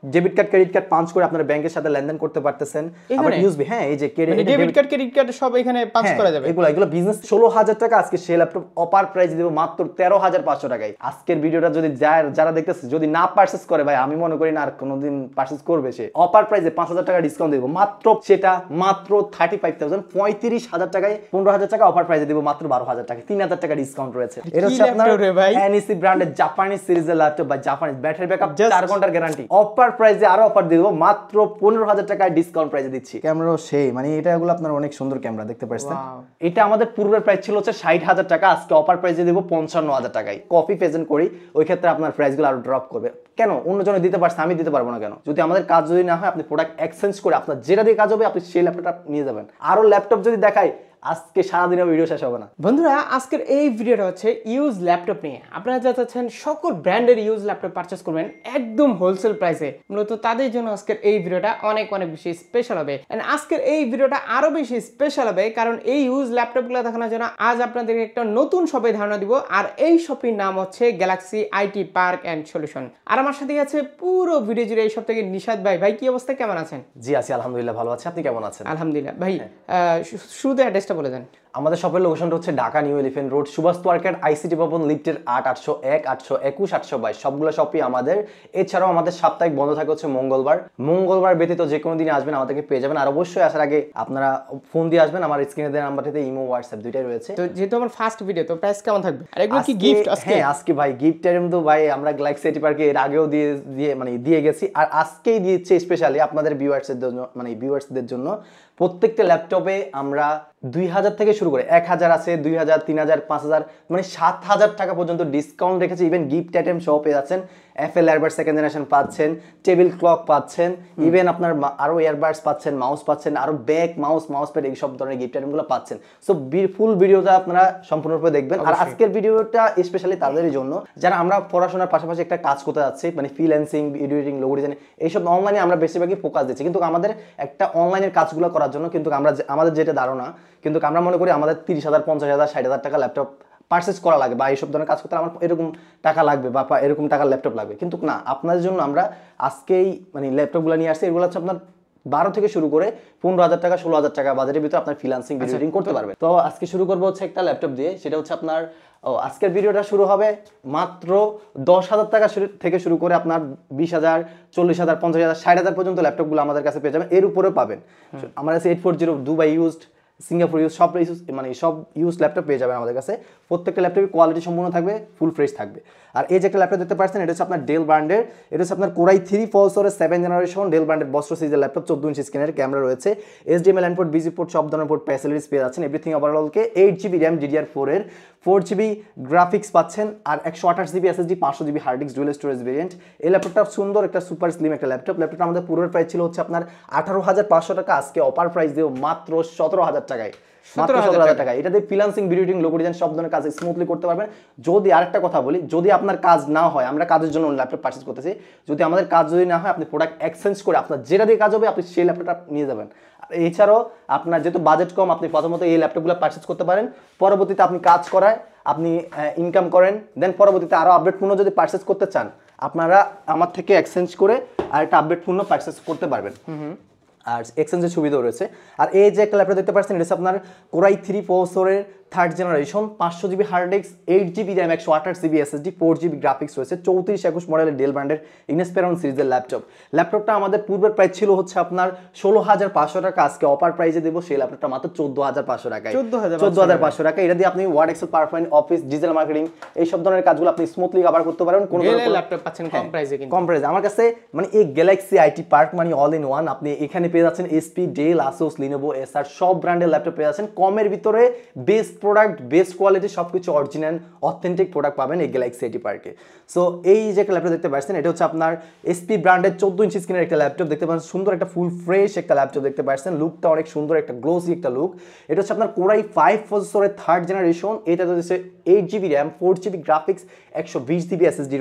Debit card credit card punch করে আপনার ব্যাংকের সাথে লেনদেন করতে পারতেছেন। আবার ইউএসবি, হ্যাঁ এই যে ডেবিট কার্ড ক্রেডিট কার্ড সব এখানে পাঞ্চ করা যাবে। এগুলো বিজনেস 16000 টাকা আজকে সেই ল্যাপটপ অফার প্রাইস দেব মাত্র 13500 টাকায়। আজকের ভিডিওটা যদি যারা দেখতেছে যদি না পারচেজ করে ভাই আমি মনে করি না আর কোনোদিন পারচেজ করবে। সে অফার প্রাইসে 5000 টাকা ডিসকাউন্ট দেব মাত্র, সেটা মাত্র 35000 35000 টাকায় 15000 টাকা অফার প্রাইসে দেব মাত্র 12000 টাকা, 3000 টাকা ডিসকাউন্ট রয়েছে। এটা হচ্ছে আপনার এনইসি ব্র্যান্ডের জাপানিজ সিরিজের ল্যাপটপ বা জাপানিজ ব্যাটারি ব্যাকআপ 4 ঘন্টার গ্যারান্টি। অফার প্রাইসে আরো অফার দেব মাত্র 15000 টাকায় ডিসকাউন্ট প্রাইসে দিচ্ছি। ক্যামেরাও সেই মানে এটাগুলো আপনার অনেক সুন্দর ক্যামেরা দেখতে পাচ্ছেন। এটা আমাদের পূর্বের প্রাইস ছিল হচ্ছে 60000 টাকা, আজকে অফার প্রাইসে দেব 55000 টাকায়। কপি প্রেজেন্ট করি ওই ক্ষেত্রে আপনার প্রাইসগুলো আরো ড্রপ করবে। কেন অন্যজনে দিতে পারছে আমি দিতে পারবো না কেন? যদি আমাদের কাজ যদি না হয় আপনি প্রোডাক্ট এক্সচেঞ্জ করে আপনার যেটা দিয়ে কাজ হবে আপনি সেই ল্যাপটপটা নিয়ে যাবেন। আরো ল্যাপটপ যদি দেখাই আজকে সারাদিনের ভিডিও শেষ হবে না। বন্ধুরা আজকের এই ভিডিওটা হচ্ছে ইউজ ল্যাপটপ নিয়ে। আপনারা যা চাচ্ছেন সকল ব্র্যান্ডের ইউজ ল্যাপটপ পারচেস করবেন একদম হোলসেল প্রাইসে, মূলত তাদের জন্য আজকের এই ভিডিওটা অনেক বেশি স্পেশাল হবে। এন্ড আজকের এই ভিডিওটা আরো বেশি স্পেশাল হবে কারণ এই ইউজ ল্যাপটপগুলো দেখানোর জন্য আজ আপনাদেরকে একটা নতুন শপে ধারণা দিব। আর এই শপের নাম হচ্ছে Galaxy IT park and solution. আর আমার সাথে আছে পুরো ভিডিও জুড়ে এই সব থেকে নিশাদ ভাই। ভাই কি অবস্থা, কেমন আছেন? জি আছি আলহামদুলিল্লাহ ভালো আছি, আপনি কেমন আছেন? আলহামদুলিল্লাহ। ভাই শুরুতে অ্যাড্রেসটা বলে দেন। আমাদের শপের লোকেশনটা হচ্ছে Dhaka new elephant road, Subhash market, ICT Bhaban, লিফটের 8 801 821 822 সবগুলো শপই আমাদের। এছাড়াও আমাদের সাপ্তাহিক বন্ধ থাকে হচ্ছে মঙ্গলবার ব্যতীত যে কোনো দিনে আসবেন আমাদেরকে পেয়ে যাবেন। আর অবশ্যই আসার আগে আপনারা ফোন দিয়ে আসবেন, আমার স্ক্রিনে দেওয়া নাম্বারটিতে ইমো হোয়াটসঅ্যাপ দুইটাই রয়েছে। তো যেহেতু আমার ফার্স্ট ভিডিও তো প্রাইস কেমন থাকবে? আর এগুলো কি গিফট আজকে? হ্যাঁ আজকে ভাই গিফট আইটেম তো ভাই আমরা গ্যালাক্সি আইটি পার্কে এর আগেও দিয়ে গেছি, আর আজকেই দিয়েছে স্পেশালি আপনাদের ভিউয়ার্সদের জন্য। প্রত্যেকটা ল্যাপটপে আমরা 2000 থেকে শুরু করে 1000 আছে, 2000 3000 5000 মানে 7000 টাকা পর্যন্ত ডিসকাউন্ট রেখেছে। ইভেন গিফট আইটেম সহ পেয়ে যাচ্ছেন। এফএল এয়ারবাডস সেকেন্ড জেনারেশন পাচ্ছেন, টেবিল ক্লক পাচ্ছেন, ইভেন আপনার আরো এয়ারবাডস পাচ্ছেন, মাউস পাচ্ছেন, আরো ব্যাক মাউস প্যাড এই সব ধরনের গিফট আইটেমগুলো পাচ্ছেন। সো ফুল ভিডিওটা আপনারা সম্পূর্ণরূপে দেখবেন। আর আজকের ভিডিওটা স্পেশালি তাদেরই জন্য যারা আমরা পড়াশোনার পাশাপাশি একটা কাজ করতে যাচ্ছি, মানে freelancing, video editing, logo design এইসব অনলাইনে আমরা বেশিরভাগই ফোকাস দিচ্ছি। কিন্তু আমাদের একটা অনলাইনের কাজগুলো করার জন্য কিন্তু আমাদের যেটা ধারণা কিন্তু আমরা মনে করি আমাদের 30,000 50,000 60,000 টাকা ল্যাপটপ পারচেজ করা লাগে বা এইসব ধরনের কাজ করতে আমার এরকম টাকা লাগবে বা এরকম টাকার ল্যাপটপ লাগবে। কিন্তু না, আপনাদের জন্য আমরা আজকেই মানে ল্যাপটপগুলো নিয়ে আসছি। এগুলো হচ্ছে আপনার 12 থেকে শুরু করে 15,000 টাকা 16,000 টাকা বাজেটের ভিতরে আপনার ফ্রিল্যান্সিং ভিডিও এডিটিং করতে পারবে। তো আজকে শুরু করবো হচ্ছে একটা ল্যাপটপ দিয়ে, সেটা হচ্ছে আপনার আজকের ভিডিওটা শুরু হবে মাত্র 10,000 টাকা থেকে শুরু করে আপনার 20,000 40,000 50,000 60,000 পর্যন্ত ল্যাপটপগুলো আমাদের কাছে পেয়ে যাবেন। এর উপরেও পাবেন আমার কাছে 840 দুবাই ইউজড, সিঙ্গাপুর ইউজ সব ইউজ ল্যাপটপ পেয়ে যাবেন আমাদের কাছে। প্রত্যেকটা ল্যাপটপের কোয়ালিটি সম্পূর্ণ থাকবে, ফুল ফ্রেশ থাকবে। আর এই যে একটা ল্যাপটপ দেখতে পাচ্ছেন এটা হচ্ছে আপনার ডেল ব্র্যান্ডের, এটা হচ্ছে আপনার কোরাই 3 প্রসেসরের 7 জেনারেশন ডেল ব্র্যান্ডের বস্ত্র সিরিজের ল্যাপটপ। 14 ইঞ্চি স্ক্রিনের ক্যামেরা রয়েছে, HDMI ইনপুট, বিজি পোর্ট সব ধরনের পোর্ট ফ্যাসিলিটিস পেয়ে যাচ্ছেন। এভরিথিং ওভারঅলকে 8GB র্যাম DDR4 এর 4GB গ্রাফিক্স পাচ্ছেন, আর 128GB SSD 500GB hard disk dual storage variant. এই ল্যাপটপটা সুন্দর একটা সুপার স্লিম একটা ল্যাপটপ। ল্যাপটপটা আমাদের পুরোর প্রাইস ছিল হচ্ছে আপনার 18,500 টাকা, আজকে অফার প্রাইস দেব মাত্র 17,000 টাকায়। 17,000 টাকা। এটা দিয়ে freelancing, video editing, logo design সব ধরনের কাজ স্মুথলি করতে পারবেন। যদি আরেকটা কথা বলি, যদি আপনার কাজ না হয়, আমরা কাজের জন্য ল্যাপটপ পারচেজ করতেছি, যদি আমাদের কাজ যদি না হয় আপনি প্রোডাক্ট এক্সচেঞ্জ করে আপনার যেটা দিয়ে কাজ হবে আপনি সেই ল্যাপটপটা নিয়ে যাবেন। এছাড়াও আপনার যেহেতু বাজেট কম, আপনি প্রথমত এই ল্যাপটপগুলো পারচেজ করতে পারেন। পরবর্তীতে আপনি কাজ করায় আপনি ইনকাম করেন, দেন পরবর্তীতে আরও আপডেটপূর্ণ যদি পারচেজ করতে চান আপনারা আমার থেকে এক্সচেঞ্জ করে আরেকটা আপডেটপূর্ণ পারচেজ করতে পারবেন। আর এক্সচেঞ্জের সুবিধাও রয়েছে। আর এই যে একটা ল্যাপটপ দেখতে পাচ্ছেন এটা হচ্ছে আপনার কোরাই 3 প্রসেসরের 3rd generation 500GB hard disk, 8GB RAM 128GB SSD 4GB graphics রয়েছে। 3421 মডেলের ডেল ব্র্যান্ডের ইনস্পেরন সিরিজের ল্যাপটপটা আমাদের পূর্বের প্রাইস ছিল হচ্ছে আপনার 16,500 টাকা, আজকে অফার প্রাইসে দেবো সেই ল্যাপটপটা মাত্র 14,500 টাকায়। 14,500 টাকা। এটা দিয়ে আপনি Word, Excel, PowerPoint, Office, digital marketing এই সব ধরনের কাজগুলো আপনি স্মুথলি কভার করতে পারবেন। কোন ল্যাপটপ পাচ্ছেন কম প্রাইসে, কিন্তু কম প্রাইসে আমার কাছে মানে এই গ্যালাক্সি আইটি পার্ক মানে অল ইন ওয়ান। আপনি এখানে পেয়ে যাচ্ছেন HP, ডেল, আসুস, লিনোভো, এসার সব ব্র্যান্ডের ল্যাপটপ পেয়ে যাচ্ছেন কমের ভিতরে। বেস্ট প্রোডাক্ট, বেস্ট কোয়ালিটি, সবকিছু অরিজিনাল অথেন্টিক প্রোডাক্ট পাবেন এই গ্যালাক্সি আইটি পার্কে। সো এই যে একটা ল্যাপটপ দেখতে পাচ্ছেন এটা হচ্ছে আপনার HP ব্র্যান্ডের 14 ইঞ্চি স্ক্রিনের একটা ল্যাপটপ দেখতে পাচ্ছেন। সুন্দর একটা ফুল ফ্রেশ একটা ল্যাপটপ দেখতে পাচ্ছেন, লুকটা অনেক সুন্দর, একটা গ্লোসি একটা লুক। এটা হচ্ছে আপনার কোরাই 5 প্রসেসরের 3rd জেনারেশন। এটা হচ্ছে 8GB RAM 4GB graphics 120GB SSD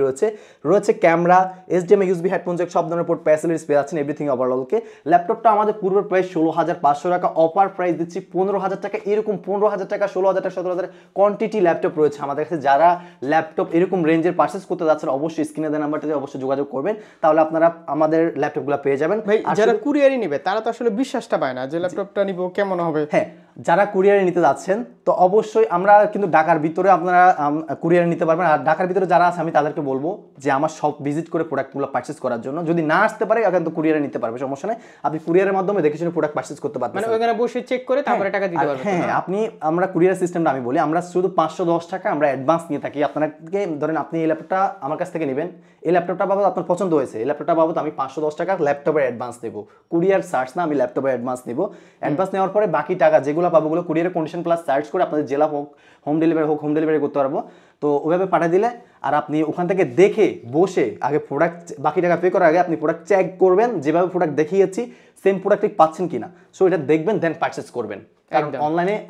রয়েছে camera, HDMI USB headphone jack সব ধরনের পোর্ট ফ্যাসিলিটিস পেয়ে যাচ্ছেন এভরিথিং ওভারঅলকে। ল্যাপটপটা আমাদের পূর্বের প্রাইস 16,500 টাকা, অফার প্রাইস দিচ্ছি 15,000 টাকা। এরকম 15,000 টাকা 16,000 16,000 টাকা 17,000 কোয়ান্টিটি ল্যাপটপ রয়েছে আমাদের কাছে। যারা ল্যাপটপ এরকম রেঞ্জের পারচেস করতে যাচ্ছেন অবশ্যই স্ক্রিনে দেওয়া নাম্বারটাতে অবশ্যই যোগাযোগ করবেন, তাহলে আপনারা আমাদের ল্যাপটপগুলো পেয়ে যাবেন। ভাই যারা কুরিয়ারই নেবে তারা তো আসলে বিশ্বাসটা পায় না যে ল্যাপটপটা নিব কেমন হবে। হ্যাঁ, যারা কুরিয়ারে নিতে যাচ্ছেন তো অবশ্যই আমরা কিন্তু ঢাকার ভিতরে আপনারা কুরিয়ারে নিতে পারবেন। আর ঢাকার ভিতরে যারা আছে আমি তাদেরকে বলবো যে আমার শপ ভিজিট করে প্রোডাক্টগুলো পারচেস করার জন্য। যদি না আসতে পারে এখন তো কুরিয়ারে নিতে পারবে, সমস্যা নেই। আপনি কুরিয়ারের মাধ্যমে দেখে শুনে প্রোডাক্ট পারচেস করতে পারবেন, মানে ওখানে বসে চেক করে তারপরে টাকা দিতে পারবেন। হ্যাঁ, আপনি আমরা কুরিয়ার সিস্টেমটা আমি বলি, আমরা শুধু 510 টাকা আমরা অ্যাডভান্স নিয়ে থাকি। আপনাকে ধরেন আপনি এই ল্যাপটপটা আমার কাছ থেকে নেবেন, এই ল্যাপটপটা বাবদ আপনার পছন্দ হয়েছে, এই ল্যাপটপটা বাবদ আমি 510 টাকা ল্যাপটপের অ্যাডভান্স দেবো। কুরিয়ার চার্জ না, আমি ল্যাপটপের অ্যাডভান্স নেবো। অ্যাডভান্স নেওয়ার পরে বাকি টাকা যেগুলো পাবো ওগুলো কুরিয়ারের কন্ডিশন প্লাস চার্জ করে আপনাদের জেলা হোক হোম ডেলিভারি করতে পারবো। তো ওইভাবে পাঠিয়ে দিলে আর আপনি ওখান থেকে দেখে বসে আগে প্রোডাক্ট বাকি টাকা পে করার আগে আপনি প্রোডাক্ট চেক করবেন, যেভাবে প্রোডাক্ট দেখিয়েছি সেম প্রোডাক্ট পাচ্ছেন কিনা, সো এটা দেখবেন দেন পারচেস করবেন। কারণ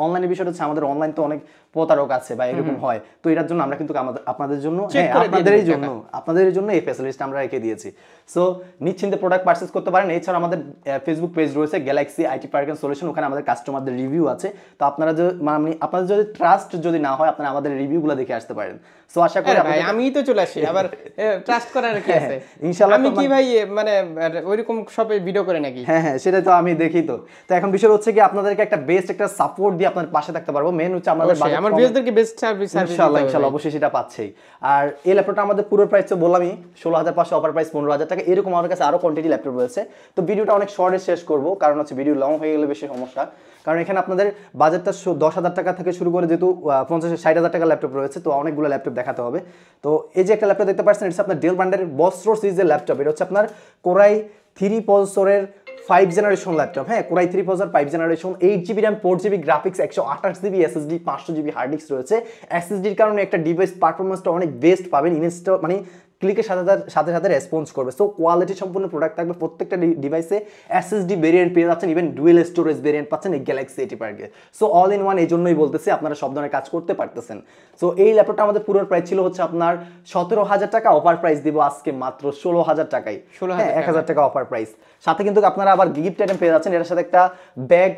অনলাইনে বিষয়টা হচ্ছে আমাদের অনলাইন তো অনেক প্রতারক আছে বা এরকম হয়, তো এটার জন্য আমরা কিন্তু আপনাদের জন্য আপনাদের জন্য এই ফ্যাসিলিটিটা আমরা রেখে দিয়েছি। সো নিশ্চিন্তে প্রোডাক্ট পারচেস করতে পারেন। এছাড়া আমাদের ফেসবুক পেজ রয়েছে Galaxy IT Park and Solution, ওখানে আমাদের কাস্টমারদের রিভিউ আছে। তো আপনারা আপনাদের যদি ট্রাস্ট যদি না হয় আপনারা আমাদের রিভিউগুলো দেখে আসতে পারেন। সো আশা করি আমি তো চলে আসি, আবার ট্রাস্ট করার কি আছে ইনশাআল্লাহ। আমি কি ভাই মানে ওইরকম সবে ভিডিও করে নাকি? হ্যাঁ, সেটা তো আমি দেখি। তো এখন বিষয় হচ্ছে কি আপনাদেরকে একটা বেস্ট একটা সাপোর্ট দিয়ে আপনাদের পাশে থাকতে পারবো। মেন হচ্ছে আমাদের আমার ভিউয়ারদেরকে বেস্ট সার্ভিস ইনশাআল্লাহ অবশ্যই সেটা পাচ্ছেই। আর এই ল্যাপটপটা আমাদের পুরো প্রাইস তো বললামই 16,500, অফার প্রাইস 15,000 টাকা। এরকম আমাদের কাছে আরো কোয়ান্টিটি ল্যাপটপ রয়েছে। তো ভিডিওটা অনেক শর্টে শেষ করব, কারণ হচ্ছে ভিডিও লং হয়ে গেলে বেশি সমস্যা। কারণ এখানে আপনাদের বাজেটটা 10,000 টাকা থেকে শুরু করে যেহেতু 50-60,000 টাকা ল্যাপটপ রয়েছে, তো অনেকগুলো ল্যাপটপ দেখাতে হবে। তো এই যে একটা ল্যাপটপ দেখতে পাচ্ছেন, এটা আপনার ডেল ব্র্যান্ডের বস্ত্র সিরিজের ল্যাপটপ। এটা হচ্ছে আপনার কোরাই 3 প্রসেসরের 5 জেনারেশন ল্যাপটপ। হ্যাঁ, core i 3 processor 5 generation, 8GB RAM 4GB graphics, 128GB SSD, 500GB hard disk রয়েছে। SSDর কারণে একটা ডিভাইস পারফরমেন্সটা অনেক বেস্ট পাবেন, ইনস্টল মানে ক্লিকের সাথে সাথে রেসপন্স করবে। সো কোয়ালিটি সম্পূর্ণ প্রোডাক্ট থাকবে। প্রত্যেকটা ডিভাইসে SSD ভেরিয়েন্ট পেয়ে যাচ্ছেন, ইভেন ডুয়েল স্টোরেজ ভেরিয়েন্ট পাচ্ছেন এই গ্যালাক্সি এটি পার্কে। সো অল ইন ওয়ান, এই জন্যই বলতেছি আপনারা সব ধরনের কাজ করতে পারতেছেন। সো এই ল্যাপটপটা আমাদের পুরো প্রাইস ছিল হচ্ছে আপনার 17,000 টাকা, অফার প্রাইস দিব আজকে মাত্র 16,000 টাকায়। 1,000 টাকা অফার প্রাইস। সাথে কিন্তু আপনারা আবার গিফট আইটেম পেয়ে যাচ্ছেন, এটার সাথে একটা ব্যাগ,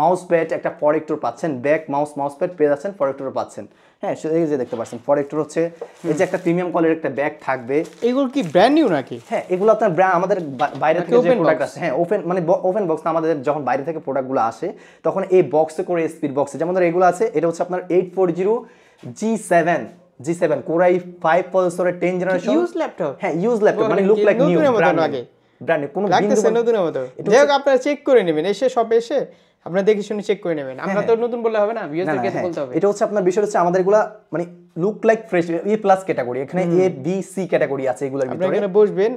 মাউস প্যাড, একটা প্রোটেক্টর পাচ্ছেন। ব্যাগ, মাউস প্যাড পেয়ে যাচ্ছেন, প্রোটেক্টরও পাচ্ছেন। হ্যাঁ, এই যে দেখতে পাচ্ছেন প্রোটেক্টর হচ্ছে এই যে একটা প্রিমিয়াম কোয়ালিটির একটা ব্যাগ থাকবে। এগুলো কি ব্র্যান্ড নিউ নাকি? হ্যাঁ, এগুলো আপনার আমাদের বাইরে থেকে যে প্রোডাক্ট আসে, হ্যাঁ ওপেন বক্স না, আমাদের যখন বাইরে থেকে প্রোডাক্টগুলো আসে তখন এই বক্সে করে স্পিড বক্সে যেমন ধর এগুলো আছে। এটা হচ্ছে আপনার 840 G7 কোরাই 5 প্রসেসরের 10 জেনারেশন ইউজ ল্যাপটপ। হ্যাঁ, ইউজ ল্যাপটপ, মানে লুক লাইক নিউ ব্র্যান্ড কোনো লাগতেছে নতুনের মতো। যাই হোক, আপনারা চেক করে নেবেন, এসে শপে এসে আপনারা দেখে শুনে চেক করে নেবেন। আমরা তো নতুন বললে হবে না, ভিউয়ারদেরকে তো বলতে হবে। এটা হচ্ছে আপনার বিষয় হচ্ছে আমাদের এগুলা মানে লুক লাইক ফ্রেশ এ প্লাস ক্যাটাগরি, এখানে এ বি সি ক্যাটাগরি আছে এগুলোর ভিতরে। আপনি এখানে বসবেন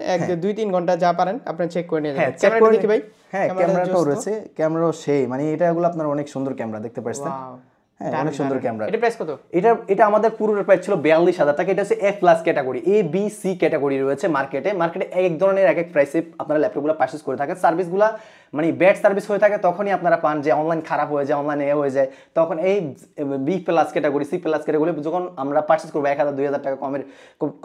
2-3 ঘন্টা যা পারেন আপনারা চেক করে নেবেন। হ্যাঁ, ক্যামেরাটা দেখি ভাই। হ্যাঁ, ক্যামেরাটাও রয়েছে, ক্যামেরাও সেই মানে এগুলো আপনার অনেক সুন্দর ক্যামেরা দেখতে পাচ্ছেন। হ্যাঁ, অনেক সুন্দর ক্যামেরা। এটা প্রাইস কত? এটা আমাদের পুরো প্রাইস ছিল 42,000 টাকা। এটা হচ্ছে এ plus category, A B C category রয়েছে মার্কেটে এক ধরনের এক প্রাইসে আপনারা ল্যাপটপগুলো পারচেজ করে থাকেন। সার্ভিসগুলো মানে ব্যাড সার্ভিস হয়ে থাকে তখনই আপনারা পান যে অনলাইন খারাপ হয়ে যায়, অনলাইন হয়ে যায়। তখন এই B plus category, C plus category যখন আমরা পারচেজ করবো 1,000-2,000 টাকা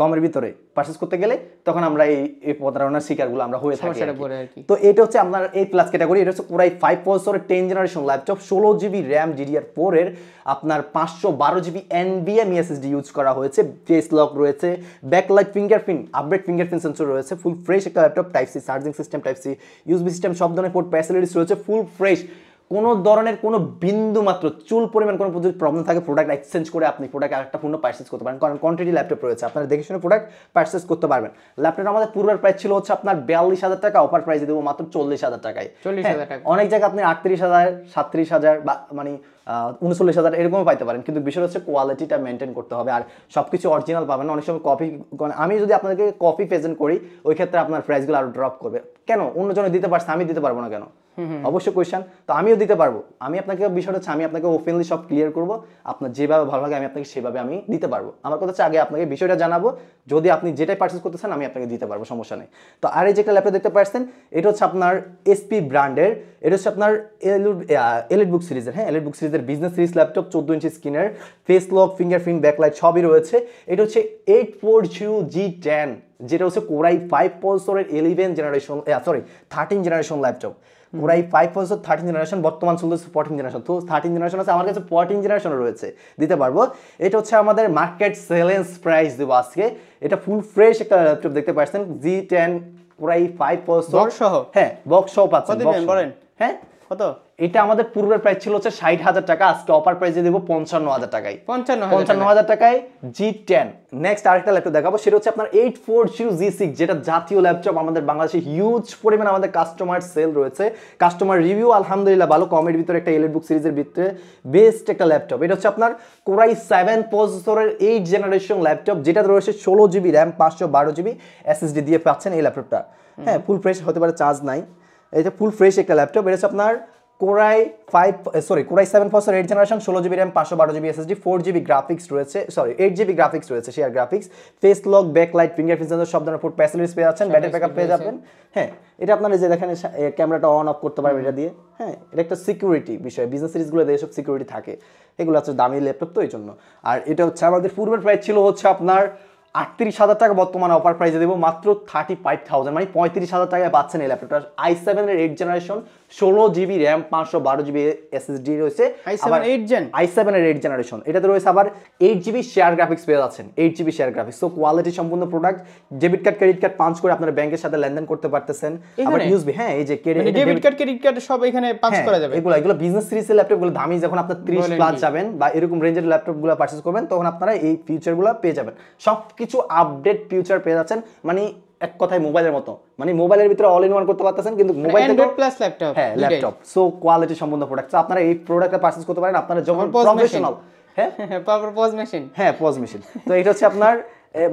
কমের ভিতরে পারচেজ করতে গেলে তখন আমরা এই প্রতারণার শিকারগুলো আমরা হয়ে থাকি। তো এটা হচ্ছে আপনার এই প্লাস ক্যাটাগরি। এটা হচ্ছে পুরাই 5 প্রসেসরের 10 generation laptop, 16GB RAM DDR4 এর আপনার 512GB NVMe SSD ইউজ করা হয়েছে, ফেস লক রয়েছে, backlight fingerprint, update fingerprint sensor রয়েছে, ফুল ফ্রেশ একটা laptop. Type C charging system, type C USB system, সব ধরনের পোর্ট ফ্যাসিলিটিস রয়েছে, ফুল ফ্রেশ। কোনো ধরনের কোনো বিন্দু মাত্র চুল পরিমাণ কোনো যদি প্রবলেম থাকে প্রোডাক্ট এক্সচেঞ্জ করে আপনি প্রোডাক্ট আরেকটা পূর্ণ পারচেজ করতে পারেন, কারণ কোয়ান্টিটি ল্যাপটপ রয়েছে, আপনারা দেখে শুনে প্রোডাক্ট পারচেজ করতে পারবেন। ল্যাপটপ আমাদের পুরোর প্রাইস ছিল হচ্ছে আপনার 42,000 টাকা, অফার প্রাইস দেবো মাত্র 40,000 টাকায়। 40,000 টাকা। অনেক জায়গায় আপনি 38,000, 37,000 বা মানে 39,000 এরকমও পাইতে পারেন, কিন্তু বিষয় হচ্ছে কোয়ালিটিটা মেনটেন করতে হবে আর সবকিছু অরিজিনাল পাবেন না। অনেক সময় কপি, আমি যদি আপনাদেরকে কপি প্রেজেন্ট করি ওই ক্ষেত্রে আপনার প্রাইসগুলো আরো ড্রপ করবে। কেন অন্যজনে দিতে পারছে আমি দিতে পারবো না কেন? অবশ্যই কোয়েশ্চেন। তো আমিও দিতে পারবো, আমি আপনাকে বিষয়টা হচ্ছে আমি আপনাকে ওপেনলি সব ক্লিয়ার করবো, আপনার যেভাবে ভালো লাগে আমি আপনাকে সেভাবে আমি দিতে পারবো। আমার কথা হচ্ছে আগে আপনাকে বিষয়টা জানাবো, যদি আপনি যেটাই পারচেজ করতে চান আমি আপনাকে দিতে পারবো, সমস্যা নেই। তো আর এই যে একটা ল্যাপটপ দেখতে পাচ্ছেন এটা হচ্ছে আপনার এসপি ব্র্যান্ডের, এটা হচ্ছে আপনার এলিট বুক সিরিজের, হ্যাঁ এলিট বুক সিরিজের বিজনেস সিরিজ ল্যাপটপ, 14 ইঞ্চি স্ক্রিনের, ফেস লক, ফিঙ্গারপ্রিন্ট, ব্যাকলাইট সবই রয়েছে। এটা হচ্ছে 840 G10 যেটা হচ্ছে কোরাই 5 প্রসেসরের 11 generation sorry 13 generation laptop. Core i 5 processor 13 generation, বর্তমান চলতেছে 14 জেনারেশন। তো 13 জেনারেশন আছে, আমার কাছে 14 জেনারেশন রয়েছে, দিতে পারবো। এটা হচ্ছে আমাদের মার্কেট সেলেন্স প্রাইস দেবো আজকে। এটা ফুল ফ্রেশ একটা ল্যাপটপ দেখতে পাচ্ছেন, G10 কোরাই 5 প্রসেসর বক্স সহ। হ্যাঁ বক্স সহ পাচ্ছেন। কত দিবেন বলেন? হ্যাঁ কত? এটা আমাদের পূর্বের প্রাইস ছিল হচ্ছে 60,000 টাকা, আজকে অফার প্রাইসে দেবো 55,000 টাকায়। 55,000 টাকায় G10। নেক্সট আরেকটা ল্যাপটপ দেখাবো, সেটা হচ্ছে আপনার 840G6, যেটা জাতীয় ল্যাপটপ। আমাদের বাংলাদেশে হিউজ পরিমাণে আমাদের কাস্টমার সেল রয়েছে, কাস্টমার রিভিউ আলহামদুলিল্লাহ ভালো। কমের ভিতরে একটা এলিট বুক সিরিজের ভিতরে বেস্ট একটা ল্যাপটপ। এটা হচ্ছে আপনার কোরাই 7 প্রসেসরের 8 জেনারেশন ল্যাপটপ, যেটা রয়েছে 16GB র্যাম 512GB SSD দিয়ে পাচ্ছেন এই ল্যাপটপটা। হ্যাঁ ফুল ফ্রেশ হতে পারে, চার্জ নাই, এটা ফুল ফ্রেশ একটা ল্যাপটপ। এটা হচ্ছে আপনার core i 7 processor 8 generation, 16GB RAM 512GB SSD, 4GB graphics রয়েছে, 8GB গ্রাফিক্স রয়েছে, share graphics, face lock, backlight, fingerprint sensor, সব ধরনের ফুড ফ্যাসিলিটিস পেয়ে যাচ্ছেন, ব্যাটারি ব্যাকআপ পেয়ে যাবেন। হ্যাঁ এটা আপনারা যে দেখেন ক্যামেরাটা অন অফ করতে পারবেন এটা দিয়ে। হ্যাঁ এটা একটা সিকিউরিটি বিষয়, বিজনেস সিরিজগুলো দিয়ে সব সিকিউরিটি থাকে, এগুলো হচ্ছে দামি ল্যাপটপ তো এই জন্য। আর এটা হচ্ছে আমাদের পূর্বের প্রাইস ছিল হচ্ছে আপনার 38,000 টাকা, বর্তমানে অফার প্রাইসে দেবো মাত্র 35,000, মানে 35,000 টাকায় পাচ্ছেন এই ল্যাপটপটা। i7 এর 8 generation, 16GB RAM 512GB SSD রয়েছে, i7 8 জেন, i7 এর 8 জেনারেশন। এটাতে রয়েছে আবার 8GB শেয়ার গ্রাফিক্স পেয়ে যাচ্ছেন, 8GB share graphics. So quality সম্পূর্ণ product. Debit card credit card punch করে আপনার ব্যাংকের সাথে লেনদেন করতে পারতেছেন। আবার ইউএসবি, হ্যাঁ এই যে ডেবিট কার্ড ক্রেডিট কার্ড সব এখানে পাঞ্চ করা যাবে। এগুলো বিজনেস সিরিজের ল্যাপটপগুলো দামি, যখন আপনার 30 প্লাস যাবেন বা এরকম রেঞ্জের ল্যাপটপগুলো পারচেজ করবেন, তখন আপনারা এই ফিচারগুলো পেয়ে যাবেন। সবকিছু আপডেট ফিচার পেয়ে যাচ্ছেন, মানে এক কথায় মোবাইলের মতো, মানে মোবাইলের ভিতরে অল ইন ওয়ান করতে পারতেছেন, কিন্তু মোবাইল অ্যান্ড্রয়েড প্লাস ল্যাপটপ। হ্যাঁ ল্যাপটপ। সো কোয়ালিটি সম্পন্ন প্রোডাক্ট, আপনারা এই প্রোডাক্টটা পারচেজ করতে পারেন আপনারা যখন প্রফেশনাল। হ্যাঁ পাওয়ার পজ মেশিন, হ্যাঁ পজ মেশিন। তো এটা হচ্ছে আপনার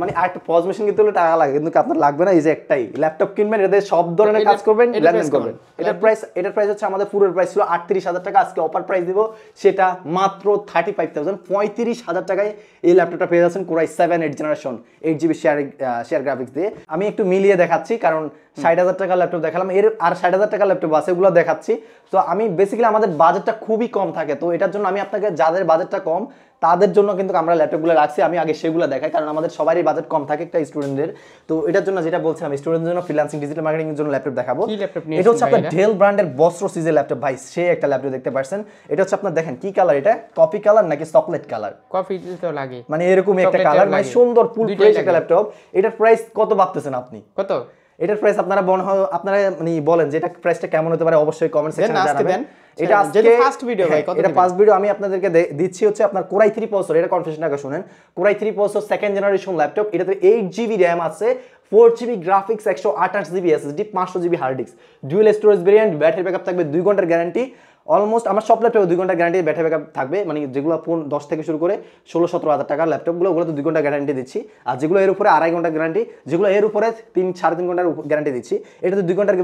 মানে আরেকটা পজ মেশিন কিনতে হলে টাকা লাগে, কিন্তু আপনার লাগবে না, এই যে একটাই ল্যাপটপ কিনবেন, এটাতে সব ধরনের কাজ করবেন, লেনদেন করবেন। এটার প্রাইস হচ্ছে আমাদের পুরো প্রাইস ছিল 38,000 টাকা, আজকে অফার প্রাইস দিব সেটা মাত্র 35,000, 35,000 টাকায় এই ল্যাপটপটা পেয়ে যাচ্ছেন core i 7 8 generation 8GB share graphics দিয়ে। আমি একটু মিলিয়ে দেখাচ্ছি, কারণ 60,000 টাকার ল্যাপটপ দেখালাম, এর আর 60,000 টাকার ল্যাপটপ আছে, এগুলো দেখাচ্ছি। তো আমি বেসিক্যালি আমাদের বাজেটটা খুবই কম থাকে, তো এটার জন্য আমি আপনাকে যাদের বাজেটটা কম তাদের জন্য কিন্তু আমরা ল্যাপটপগুলো রাখছি, আমি আগে সেগুলো দেখাই, কারণ আমাদের সবারই বাজেট কম থাকে একটা স্টুডেন্টদের। তো এটার জন্য যেটা বলছিলাম, স্টুডেন্টদের জন্য ফ্রিল্যান্সিং ডিজিটাল মার্কেটিং এর জন্য ল্যাপটপ দেখাবো। এটা হচ্ছে আপনার ডেল ব্র্যান্ডের বস্ত্র সিরিজের ল্যাপটপ। ভাই সে একটা ল্যাপটপ দেখতে পাচ্ছেন, এটা হচ্ছে আপনার দেখেন কি কালার, এটা কফি কালার নাকি চকলেট কালার, কফি তো লাগে, মানে এরকম একটা কালার, মানে সুন্দর ফুল ফ্রেশ একটা ল্যাপটপ। এটার প্রাইস কত ভাবতেছেন আপনি? কত এটার প্রাইস আপনারা আপনারা মানে বলেন যে এটা প্রাইসটা কেমন হতে পারে, অবশ্যই কমেন্ট সেকশনে জানাবেন। এটা আজকে ফার্স্ট ভিডিও ভাই, কত এটা ফার্স্ট ভিডিও আমি আপনাদেরকে দিচ্ছি হচ্ছে আপনার কোরাই 3 প্রসেসর, এটা কনফিগারেশনটা শুনেন। Core i 3 processor second generation laptop, এটাতে 8GB র্যাম আছে, 4GB graphics, 128GB SSD, 500GB hard disk, dual storage variant, battery backup থাকবে 2 ঘন্টার গ্যারান্টি। অলমোস্ট আমার সব ল্যাপটপে 2 ঘন্টার গ্যারান্টি ব্যাটারি ব্যাকআপ থাকবে, মানে যেগুলো ফোন 10 থেকে শুরু করে 16-17 হাজার টাকার ল্যাপটপগুলো, ওগুলো তো 2 ঘন্টা গ্যারান্টি দিচ্ছি। আর যেগুলো এর উপরে 2.5 ঘন্টা গ্যারান্টি, যেগুলো এর উপরে 3-3.5 ঘন্টার গ্যারান্টি দিচ্ছি, এটাতে 2 ঘন্টার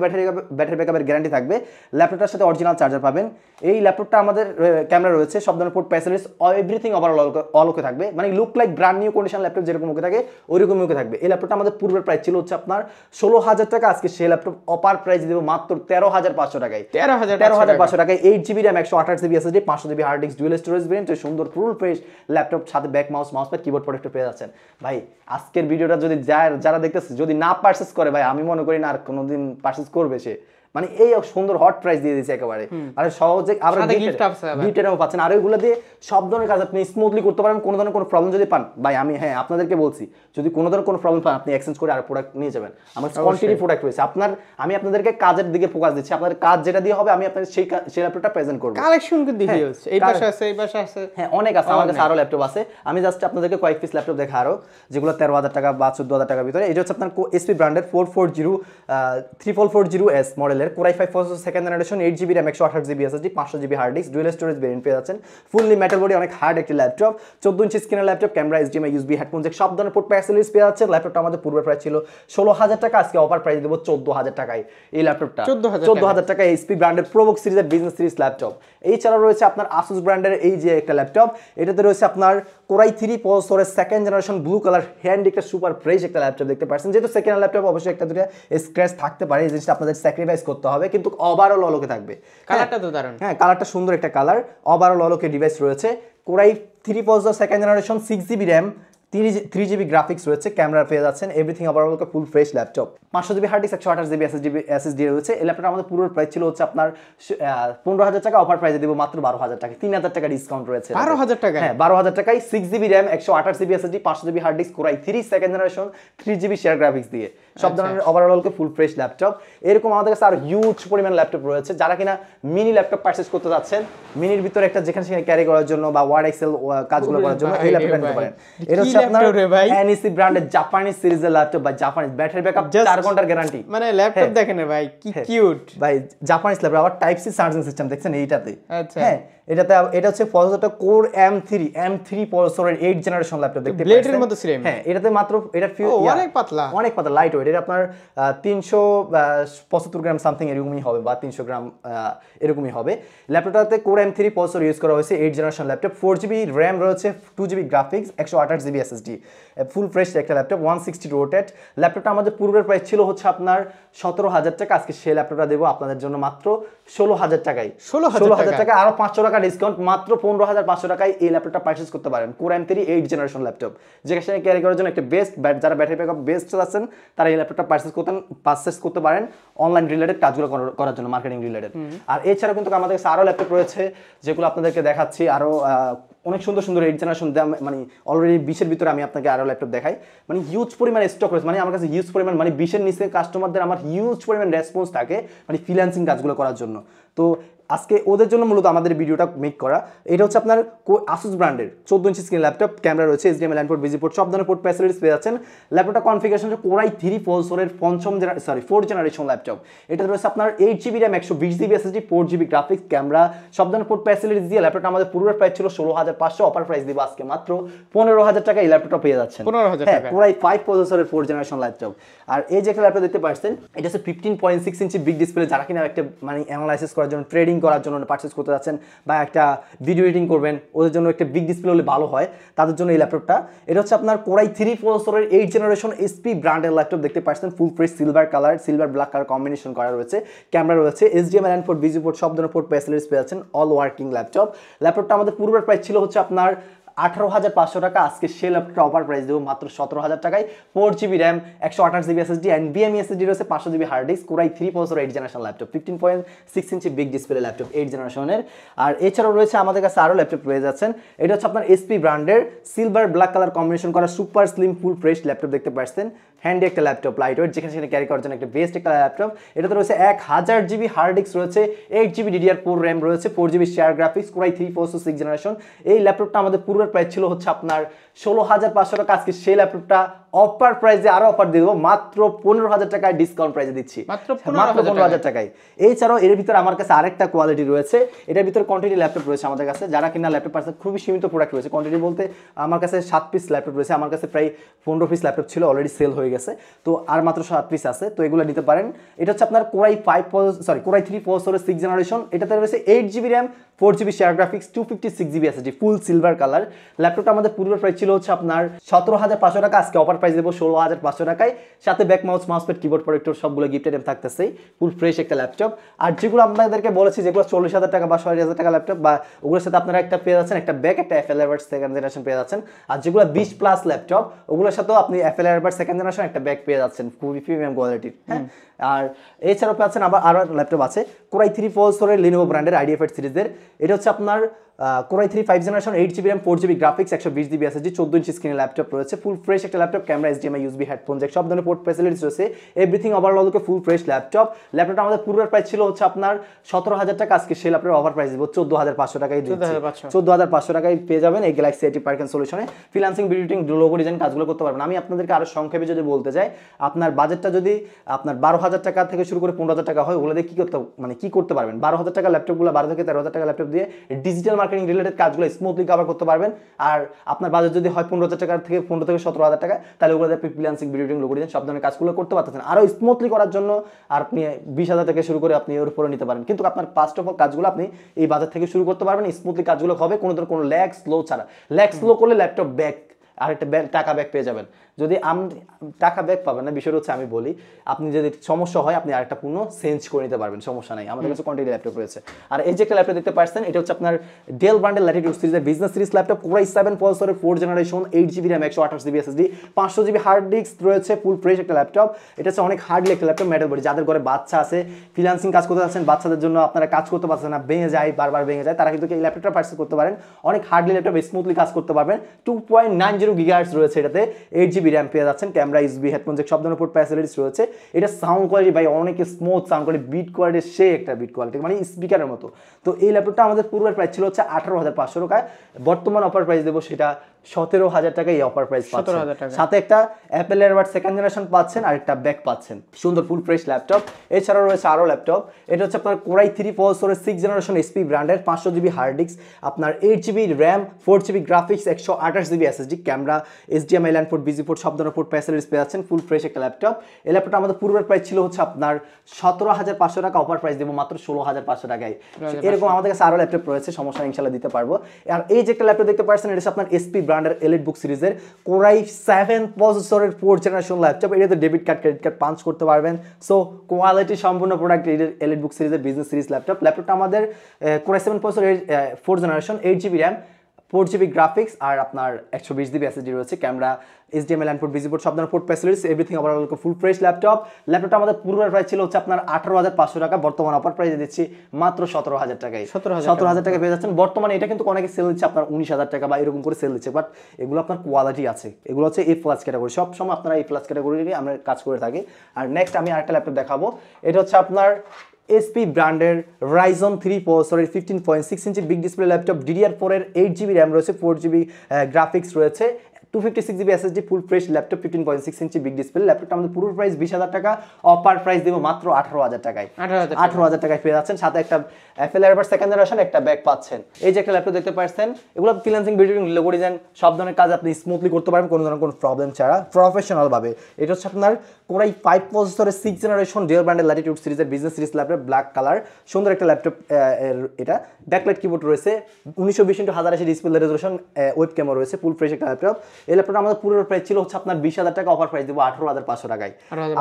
ব্যাটারি ব্যাকআপের গ্যারান্টি থাকবে। ল্যাপটপটার সাথে অরিজিনাল চার্জার পাবেন। এই ল্যাপটপটা আমাদের ক্যামেরা রয়েছে, সব ধরনের port facilities, everything overall all ওকে থাকবে, মানে look like brand new condition laptop যেরকম ওকে থাকে ওইরকম ওকে থাকবে। এই ল্যাপটপটা আমাদের পূর্বের প্রাইস ছিল হচ্ছে আপনার 16,000 টাকা, আজকে সেই ল্যাপটপ অফার প্রাইস দেবো মাত্র 13,500 টাকায়। 13,500 টাকায় 8GB RAM, 128GB SSD, 500GB hard disk, dual storage variant, সুন্দর ফুল ফ্রেশ ল্যাপটপ, সাথে back mouse pad, keyboard protector পেয়ে যাচ্ছেন। ভাই আজকের ভিডিওটা যদি যারা দেখতেছে যদি না পারচেজ করে, ভাই আমি মনে করি না আর কোনোদিন পারচেজ করবে সে, মানে এই সুন্দর হট প্রাইস দিয়ে দিয়েছে একেবারে, আর সহজে আবার গিফটেরও পাচ্ছেন। আর ওইগুলো দিয়ে সব ধরনের কাজ আপনি স্মুথলি করতে পারেন। কোনো ধরনের কোনো প্রবলেম যদি পান, ভাই আমি আপনাদেরকে বলছি, যদি কোনো ধরনের কোনো প্রবলেম পান আপনি এক্সচেঞ্জ করে আর প্রোডাক্ট নিয়ে যাবেন। আমার কন্টিনিউ প্রোডাক্ট রয়েছে, আমি আপনাদেরকে কাজের দিকে ফোকাস দিচ্ছি, আপনাদের কাজ যেটা দিয়ে হবে আমি আপনাদের সেই ল্যাপটপটা প্রেজেন্ট করব। কালেকশন কিন্তু হিউজ, এই পাশে আছে, এই পাশে আছে, হ্যাঁ অনেক আছে, আমার কাছে আরো ল্যাপটপ আছে। আমি জাস্ট আপনাদেরকে কয়েক পিস ল্যাপটপ দেখা আরো, যেগুলো 13,000 টাকা বা 14,000 টাকার ভিতরে। এটা হচ্ছে আপনার এসপি ব্র্যান্ডের 3440S মডেলের core i 5 processor second generation, 8GB RAM, 128GB SSD, 500GB hard disk, dual storage variant পেয়ে যাচ্ছেন। ফুললি মেটাল বডি, অনেক হার্ড একটি ল্যাপটপ, 14 ইঞ্চি স্ক্রিনের laptop, camera, HDMI, USB, headphone jack, সব ধরনের পোর্ট ফ্যাসিলিটিস পেয়ে যাচ্ছেন। ল্যাপটপটা আমাদের পূর্বের প্রাইস ছিল 16,000 টাকা, আজকে অফার প্রাইস দেবো 14,000 টাকায়। এই ল্যাপটপটা 14,000 টাকায় এসপি ব্র্যান্ডের প্রোবুক সিরিজের বিজনেস সিরিজ ল্যাপটপ। এই ছাড়াও রয়েছে আপনার আসুস ব্র্যান্ডের এই যে একটা ল্যাপটপ, এটাতে রয়েছে আপনার কোরাই 3 প্রসেসরের second generation blue colour hand একটা সুপার ফ্রেশ একটা ল্যাপটপ দেখতে পাচ্ছেন। যেহেতু সেকেন্ড ল্যাপটপ অবশ্যই একটা দুটো স্ক্র্যাচ থাকতে পারে, এই জিনিসটা আপনাদের স্যাক্রিফাইস করতে হবে, কিন্তু ওভারঅল অলোকে থাকবে। কালারটা তো দারুণ, হ্যাঁ কালারটা সুন্দর একটা কালার, ওভারঅল অলোকে ডিভাইস রয়েছে। Core i 3 processor second generation, 6GB RAM, 3GB graphics রয়েছে, ক্যামেরা পেয়ে যাচ্ছেন, everything overall full fresh laptop. 500GB hard disk, 128GB SSD রয়েছে। এই ল্যাপটপটা আমাদের পুরো প্রাইস ছিল হচ্ছে আপনার 15,000 টাকা, অফার প্রাইসে দিব মাত্র 12,000 টাকা, 3,000 টাকা ডিসকাউন্ট রয়েছে। 12,000 টাকা? হ্যাঁ 12,000 টাকায় 6GB RAM, 128GB SSD, 500GB hard disk, Core i3 second generation, 3GB share graphics দিয়ে সব ধরনের ওভারঅল ফুল ফ্রেশ ল্যাপটপ। এরকম আমাদের কাছে আর হিউজ পরিমাণ ল্যাপটপ রয়েছে। যারা কিনা মিনি ল্যাপটপ পারচেজ করতে যাচ্ছেন, মিনির ভিতরে একটা যেখানে সেখানে ক্যারি করার জন্য বা ওয়ার্ড এক্সেল কাজগুলো করার জন্য এই ল্যাপটপটা নিতে পারেন। এটা হচ্ছে আপনার NEC ব্র্যান্ডের জাপানিজ সিরিজের ল্যাপটপ, বা জাপানিজ ব্যাটারি ব্যাকআপ 4 ঘন্টার গ্যারান্টি। মানে ল্যাপটপ দেখেন ভাই কি কিউট ভাই, জাপানিজ ল্যাপটপ, আবার টাইপ সি চার্জিং সিস্টেম দেখছেন এইটাতে। আচ্ছা হ্যাঁ এটাতে, এটা হচ্ছে প্রসেসরটা কোর M3 প্রসেসরের 8 জেনারেশন ল্যাপটপ দেখতে পাচ্ছেন, ব্লেডের মতো সিস্টেম। হ্যাঁ এটাতে মাত্র এটা অনেক পাতলা, অনেক পাতলা, লাইট ওয়েট। এটা আপনার 375 গ্রাম সামথিং এরকমই হবে, বা 300 গ্রাম এরকমই হবে। ল্যাপটপটাতে কোর M3 প্রসেসর ইউজ করা হয়েছে, 8 জেনারেশন ল্যাপটপ, 4GB র্যাম রয়েছে, 2GB গ্রাফিক্স, 128GB SSD, ফুল ফ্রেশ একটা ল্যাপটপ, 160 রোটেট। ল্যাপটপটা আমাদের পূর্বের প্রাইস ছিল হচ্ছে আপনার 17,000 টাকা, আজকে সেই ল্যাপটপটা দেবো আপনাদের জন্য মাত্র 16,000 টাকায়। 16,000 টাকা, আরো 500 টাকা ডিসকাউন্ট, মাত্র 15,500 টাকায় এই ল্যাপটপটা পারচেজ করতে পারেন। কোর M3 8 জেনারেশন ল্যাপটপ, যেখানে ক্যারি করার জন্য একটা বেস্ট, যারা ব্যাটারি ব্যাকআপ বেস্ট আছেন তারা এই ল্যাপটপটা পারচেজ করতে পারেন অনলাইন রিলেটেড কাজগুলো করার জন্য, মার্কেটিং রিলেটেড। আর এছাড়াও কিন্তু আমাদের কাছে আরো ল্যাপটপ রয়েছে যেগুলো আপনাদেরকে দেখাচ্ছি, আরো অনেক সুন্দর সুন্দর 8 জেনারেশন, মানে অলরেডি 20-এর ভিতরে আমি আপনাকে আরো ল্যাপটপ দেখাই। মানে হিউজ পরিমাণে স্টক রয়েছে, মানে আমার কাছে হিউজ পরিমাণ, মানে 20-এর নিচে কাস্টমারদের আমার হিউজ পরিমাণ রেসপন্স থাকে মানে ফ্রিল্যান্সিং কাজগুলো করার জন্য। তো আজকে ওদের জন্য মূলত আমাদের ভিডিওটা মেক করা। এটা হচ্ছে আপনার আসুস ব্র্যান্ডের 14 ইঞ্চি স্ক্রিন ল্যাপটপ, ক্যামেরা রয়েছে, HDMI land port, busy port, সব ধরনের পোর্ট ফ্যাসিলিটিস পেয়ে যাচ্ছেন। ল্যাপটপটা কনফিগারেশন হচ্ছে Core i3 প্রসেসরের 4th জেনারেশন ল্যাপটপ। এটা রয়েছে আপনার 8GB RAM, 120GB SSD, 4GB graphics, camera, সব ধরনের পোর্ট ফ্যাসিলিটিস দিয়ে ল্যাপটপটা আমাদের পূর্বের প্রাইস ছিল 16,500, অফার প্রাইস দিব আজকে মাত্র 15,000 টাকা এই ল্যাপটপটা পেয়ে যাচ্ছেন। 15,000 টাকা, Core i5 প্রসেসরের 4th জেনারেশন ল্যাপটপ। আর এই যে একটা ল্যাপটপ দেখতে পাচ্ছেন, এটা হচ্ছে 15.6 ইঞ্চি বিগ ডিসপ্লে, যারা কিনা একটা মানে অ্যানালাইসিস করার জন্য, ট্রেডিং করার জন্য পারচেজ করতে যাচ্ছেন, বা একটা ভিডিও এডিটিং করবেন, ওদের জন্য একটা বিগ ডিসপ্লে হলে ভালো হয়, তাদের জন্য এই ল্যাপটপটা। এটা হচ্ছে আপনার Core i3 প্রসেসরের 8 জেনারেশন HP ব্র্যান্ডের ল্যাপটপ দেখতে পাচ্ছেন, full fresh silver colour, silver black colour combination করা রয়েছে, ক্যামেরা রয়েছে, HDMI land port, busy port, সব ধরনের পোর্ট ফ্যাসিলিটিস পেয়ে যাচ্ছেন, অল ওয়ার্কিং ল্যাপটপ। ল্যাপটপটা আমাদের পূর্বের প্রাইস ছিল হচ্ছে আপনার 18,500 টাকা, আজকে সেই ল্যাপটপটা অফার প্রাইস দেবো মাত্র 17,000 টাকায়। 4GB RAM, 128GB SSD, NVMe SSD রয়েছে, 500GB hard disk, Core i3 processor 8 generation laptop, 15.6 inch big display laptop 8 জেনারেশনের। আর এছাড়াও রয়েছে আমাদের কাছে আরও ল্যাপটপ পেয়ে যাচ্ছেন। এটা হচ্ছে আপনার HP ব্র্যান্ডের সিলভার ব্ল্যাক কালার কম্বিনেশন করা সুপার স্লিম ফুল ফ্রেশ ল্যাপটপ দেখতে পাচ্ছেন, হ্যান্ডি একটা ল্যাপটপ, লাইট ওয়েট, যেখানে সেখানে ক্যারি করার জন্য একটা বেস্ট একটা ল্যাপটপ। এটাতে রয়েছে 1000GB হার্ড ডিস্ক রয়েছে, 8GB DDR4 র্যাম রয়েছে, 4GB share graphics, Core i3 processor 6 generation. এই ল্যাপটপটা আমাদের পূর্বের প্রাইস ছিল হচ্ছে আপনার 16,500 টাকা, আজকে সেই ল্যাপটপটা অফার প্রাইসে আরো অফার দিয়ে দেবো মাত্র 15,000 টাকায়, ডিসকাউন্ট প্রাইসে দিচ্ছি মাত্র 15,000 টাকায়। এছাড়াও এর ভিতরে আমার কাছে আরেকটা কোয়ালিটি রয়েছে, এটার ভিতরে কোয়ান্টিটি ল্যাপটপ রয়েছে আমাদের কাছে, যারা কিনা ল্যাপটপ পাচ্ছে খুবই সীমিত প্রোডাক্ট রয়েছে। কোয়ান্টিটি বলতে আমার কাছে 7 পিস ল্যাপটপ রয়েছে, আমার কাছে প্রায় 15 পিস ল্যাপটপ ছিল, অলরেডি সেল হয়ে গেছে, তো আর মাত্র 7 পিস আছে, তো এগুলো নিতে পারেন। এটা হচ্ছে আপনার Core i3 প্রসেসরের 6 জেনারেশন, এটাতে রয়েছে 8GB RAM, 4GB share graphics, 256GB SSD, ফুল সিলভার কালার। ল্যাপটপটা আমাদের পূর্বের প্রাইস ছিল হচ্ছে আপনার 17,500 টাকা, আজকে অফার প্রাইস দেবো 16,500 টাকায়, সাথে back mouse, mousepad, keyboard protector সবগুলো গিফট আইটেম থাকতেছে, ফুল ফ্রেশ একটা ল্যাপটপ। আর যেগুলো আপনাদেরকে বলেছি, যেগুলো 40,000 টাকা বা 60,000 টাকা ল্যাপটপ, বা ওগুলোর সাথে আপনারা একটা পেয়ে যাচ্ছেন, একটা ব্যাক, একটা FL Airburst সেকেন্ড জেনারেশন পেয়ে যাচ্ছেন। আর যেগুলো 20+ ল্যাপটপ, ওগুলোর সাথেও আপনি FL Airburst সেকেন্ড জেনারেশন একটা ব্যাক পেয়ে যাচ্ছেন, খুবই প্রিমিয়াম কোয়ালিটির। হ্যাঁ, আর এছাড়াও পাচ্ছেন আবার আরো ল্যাপটপ আছে Core i3 প্রসেসরের Lenovo ব্র্যান্ডের IdeaPad সিরিজের। এটা হচ্ছে আপনার Core i3 5 generation, 8GB RAM, 4GB graphics, 120GB SSD, 14 inch স্ক্রিনের ল্যাপটপ রয়েছে, ফুল ফ্রেশ একটা laptop, camera, HDMI, USB, headphone jack, সব ধরনের পোর্ট ফ্যাসিলিটিস রয়েছে, everything overall full fresh laptop. ল্যাপটপটা আমাদের পূর্বের প্রাইস ছিল হচ্ছে আপনার 17,000 টাকা, আজকে সেই ল্যাপটপের অফার প্রাইস দিব 14,500 টাকায় দিচ্ছি, 14,500 টাকায় পেয়ে যাবেন এই Galaxy A80 সলিউশনে। ফ্রিল্যান্সিং, এডিটিং, লোগো ডিজাইন কাজগুলো করতে পারবেন। আমি আপনাদেরকে আরো সংক্ষেপে যদি বলতে যাই, আপনার বাজেটটা যদি আপনার 12,000 টাকা থেকে শুরু করে 15,000 টাকা হয়, ওগুলো দিয়ে কি করতে পারবেন? 12,000 টাকা ল্যাপটপগুলো, 12 থেকে 13,000 টাকা ল্যাপটপ দিয়ে ডিজিটাল মার্কেটিং রিলেটেড কাজগুলো স্মুথলি কভার করতে পারবেন। আর আপনার বাজেট যদি হয় 15,000 টাকা থেকে 15 থেকে 17,000 টাকা, তাহলে ওগুলো আপনি ফ্রিল্যান্সিং, এডিটিং, লোগো ডিজাইন সব ধরনের কাজগুলো করতে পারতেছেন। আরো স্মুথলি করার জন্য আর আপনি 20,000 থেকে শুরু করে আপনি এর উপরে নিতে পারেন, কিন্তু আপনার ফার্স্ট অফ অল কাজগুলো আপনি এই বাজেট থেকে শুরু করতে পারবেন, স্মুথলি কাজগুলো হবে কোনো ল্যাগ স্লো ছাড়া। ল্যাগ স্লো করলে ল্যাপটপ ব্যাক আর একটা টাকা ব্যাক পেয়ে যাবেন। যদি টাকা ব্যাক পাবেন না, বিষয়টা হচ্ছে আমি বলি, আপনি যদি সমস্যা হয় আপনি আরেকটা পণ্য চেঞ্জ করে নিতে পারবেন, সমস্যা নাই, আমাদের কাছে কোয়ান্টিটি ল্যাপটপ রয়েছে। আর এই যে একটা ল্যাপটপ দেখতে পাচ্ছেন, এটা হচ্ছে আপনার ডেল ব্র্যান্ডের ল্যাটিটিউড সিরিজের বিজনেস সিরিজ ল্যাপটপ, কোরাই 7 প্রসেসরের 4th generation, 8GB RAM 128GB SSD, 500GB hard disk রয়েছে, ফুল ফ্রেশ একটা ল্যাপটপ। এটা হচ্ছে অনেক হার্ডলি একটা ল্যাপটপ, মেটাল বডি। যাদের ঘরে বাচ্চা আছে, ফ্রিল্যান্সিং কাজ করতে যাচ্ছেন, বাচ্চাদের জন্য আপনারা কাজ করতে পারছেন না, ভেঙে যায়, বারবার ভেঙে যায়, তারা কিন্তু এই ল্যাপটপটা পারচেজ করতে পারেন। অনেক হার্ডলি ল্যাপটপ, স্মুথলি কাজ করতে পারবেন। 2.90 GHz রয়েছে এটাতে, 8GB RAM পেয়ে যাচ্ছেন, ক্যামেরা, USB, হেডফোন জ্যাক, সব ধরনের পোর্ট ফ্যাসিলিটিস রয়েছে। এটা সাউন্ড কোয়ালিটি ভাই অনেক smooth sound quality, beat quality সে একটা বিট কোয়ালিটি, মানে স্পিকারের মতো। তো এই ল্যাপটপটা আমাদের পূর্বের প্রাইস ছিল হচ্ছে 18,500 টাকায়, বর্তমান অফার প্রাইস দেবো সেটা 17,000 টাকা। এই অফার প্রাইস পাচ্ছেন, সাথে একটা অ্যাপেল এয়ারবাড 2nd জেনারেশন পাচ্ছেন আর একটা ব্যাক পাচ্ছেন, সুন্দর ফুল ফ্রেশ ল্যাপটপ। এছাড়াও রয়েছে আরও ল্যাপটপ। এটা হচ্ছে আপনার কোরাই 3 প্রসেসরের 6th জেনারেশন HP ব্র্যান্ডের, 500GB হার্ড ডিস্ক, আপনার 8GB RAM, 4GB graphics, 128GB SSD, camera, HDMI land port, busy port, সব ধরনের পোর্ট ফ্যাসিলিটিস পেয়ে যাচ্ছেন, ফুল ফ্রেশ একটা ল্যাপটপ। এই ল্যাপটপটা আমাদের পূর্বের প্রাইস ছিল হচ্ছে আপনার 17,500 টাকা, অফার প্রাইস দেবো মাত্র 16,500 টাকায়। এরকম আমাদের কাছে আরও ল্যাপটপ রয়েছে, সমস্যা ইনশাল্লাহ দিতে পারবো। আর এই যে একটা ল্যাপটপ দেখতে পাচ্ছেন, এটা হচ্ছে আপনার SP ব্র্যান্ডের এলিট বুক সিরিজের কোরাই 7 প্রসেসরের 4th জেনারেশন ল্যাপটপ। এটাতে debit card, credit card punch করতে পারবেন। সো কোয়ালিটি সম্পূর্ণ প্রোডাক্ট, এলিট বুক সিরিজের বিজনেস সিরিজ ল্যাপটপ। ল্যাপটপটা আমাদের কোরাই 7 প্রসেসরের 4th generation, 8GB RAM, 4GB graphics আর আপনার 120GB SSD রয়েছে, camera, HDMI land port, busy port, সব ধরনের port facilities, everything overall full fresh laptop. ল্যাপটপটা আমাদের পূর্বের প্রাইস ছিল হচ্ছে আপনার 18,500 টাকা, বর্তমান অফার প্রাইসে দিচ্ছি মাত্র 17,000 টাকায়। 17,000 টাকা পেয়ে যাচ্ছেন। বর্তমানে এটা কিন্তু অনেকে সেল দিচ্ছে আপনার 19,000 টাকা বা এরকম করে সেল দিচ্ছে, বাট এগুলো আপনার কোয়ালিটি আছে, এগুলো হচ্ছে A+ ক্যাটাগরি। সব সময় আপনারা A+ ক্যাটাগরি নিয়ে আমরা কাজ করে থাকি। আর নেক্সট আমি আরেকটা ল্যাপটপ দেখাবো। এটা হচ্ছে আপনার SP ব্র্যান্ডের Ryzen 3 প্রসেসরের 15.6 inch big display laptop, DDR4 এর 8GB RAM রয়েছে, 4GB গ্রাফিক্স রয়েছে, 256GB SSD, ফুল fresh laptop, 15.6 inch big display. ল্যাপটপটা আমাদের পুরো প্রাইস 20,000 টাকা, অফার প্রাইস দেবো মাত্র 18,000 টাকায়। 18,000 টাকায় পেয়ে যাচ্ছেন, সাথে একটা অ্যাপেল এয়ারবাড 2nd জেনারেশন, একটা ব্যাগ পাচ্ছেন। এই যে একটা ল্যাপটপ দেখতে পাচ্ছেন, এগুলো ফ্রিল্যান্সিং, ভিডিও, লোগো ডিজাইন, সব ধরনের কাজ আপনি স্মুথলি করতে পারবেন, কোনো ধরনের কোনো প্রবলেম ছাড়া, প্রফেশনাল ভাবে। এটা হচ্ছে আপনার কোরাই 5 প্রসেসরের 6th জেনারেশন ডেল ব্র্যান্ডের ল্যাটিটিউড সিরিজের business series laptop, black colour, সুন্দর একটা ল্যাপটপ। এটা ব্যাকলাইট কিবোর্ড রয়েছে, 1920x1080 display resolution, web camera রয়েছে, ফুল ফ্রেশ একটা ল্যাপটপ। এই ল্যাপটপটা আমাদের পুরো প্রাইস ছিল হচ্ছে আপনার 20,000 টাকা, অফার প্রাইস দেবো 18,500 টাকায়।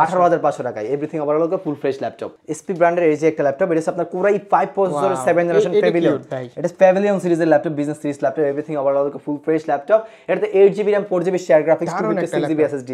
18,500 টাকায় everything overall full fresh laptop. SP ব্র্যান্ডের এই যে একটা ল্যাপটপ, এটা হচ্ছে আপনার কোরাই 5 প্রসেসরের 7th জেনারেশন প্যাভিলিয়ন। এটা প্যাভিলিয়ন সিরিজের laptop, business series laptop, everything overall full fresh laptop. এটাতে 8GB RAM, 4GB share graphics, 256GB SSD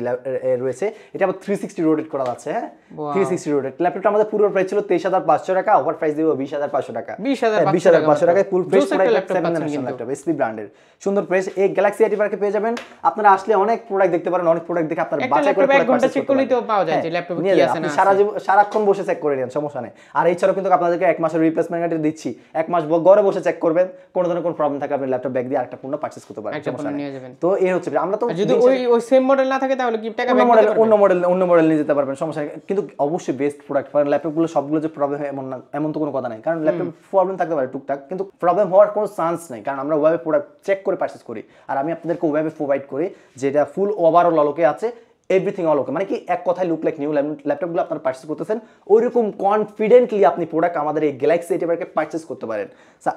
রয়েছে। এটা আবার 360 রোটেট করা আছে, হ্যাঁ 360 রোটেট। ল্যাপটপটা আমাদের পুরো প্রাইস ছিল 23,500 টাকা, অফার প্রাইস দেবো 20,500 টাকা। 20,500 টাকায় ফুল ফ্রেশ ল্যাপটপ, SP ব্র্যান্ডের সুন্দর প্রাইস। এই গ্যালাক্সি আইটি পার্কে পেয়ে যাবেন। আপনারা আসলে অনেক প্রোডাক্ট দেখতে পারেন, অনেক প্রোডাক্ট দেখে আপনার বাছাই করে এক ঘন্টা চেক করলেই তো পাওয়া যায় যে ল্যাপটপে কি আছে না আছে। সারাক্ষণ বসে চেক করে নেন, সমস্যা নেই। আর এছাড়াও কিন্তু আপনাদেরকে 1 মাসের রিপ্লেসমেন্ট গ্যারান্টি দিচ্ছি, 1 মাস ঘরে বসে চেক করবেন, কোনো ধরনের কোনো প্রবলেম থাকে আপনি ল্যাপটপ ব্যাগ দিয়ে আরেকটা পণ্য পারচেজ করতে পারেন, সমস্যা নেই। তো এই হচ্ছে, আমরা তো যদি ওই সেম মডেল না থাকে তাহলে কি টাকা ব্যাক দিতে পারবেন, অন্য মডেল নিয়ে যেতে পারবেন, সমস্যা নেই। কিন্তু অবশ্যই বেস্ট প্রোডাক্ট, কারণ ল্যাপটপগুলো সবগুলো যে প্রবলেম হয় এমন তো কোনো কথা নাই, কারণ ল্যাপটপ প্রবলেম থাকতে পারে টুকটাক, কিন্তু প্রবলেম হওয়ার কোনো চান্স নেই, কারণ আমরা ওয়েবে প্রোডাক্ট চেক করে পারচেজ করি। আর আমি আপনাদেরকে ওয়েবে প্রোভাইড করি যেটা ফুল ওভারঅল আলোকে আছে, এভরিথিং অল ওকে, মানে কি এক কথায় লুক লাইক নিউ ল্যাপটপগুলো আপনারা পারচেজ করতেছেন, ওইরকম কনফিডেন্টলি আপনি প্রোডাক্ট আমাদের এই গ্যালাক্সি এটিভারকে পারচেজ করতে পারেন।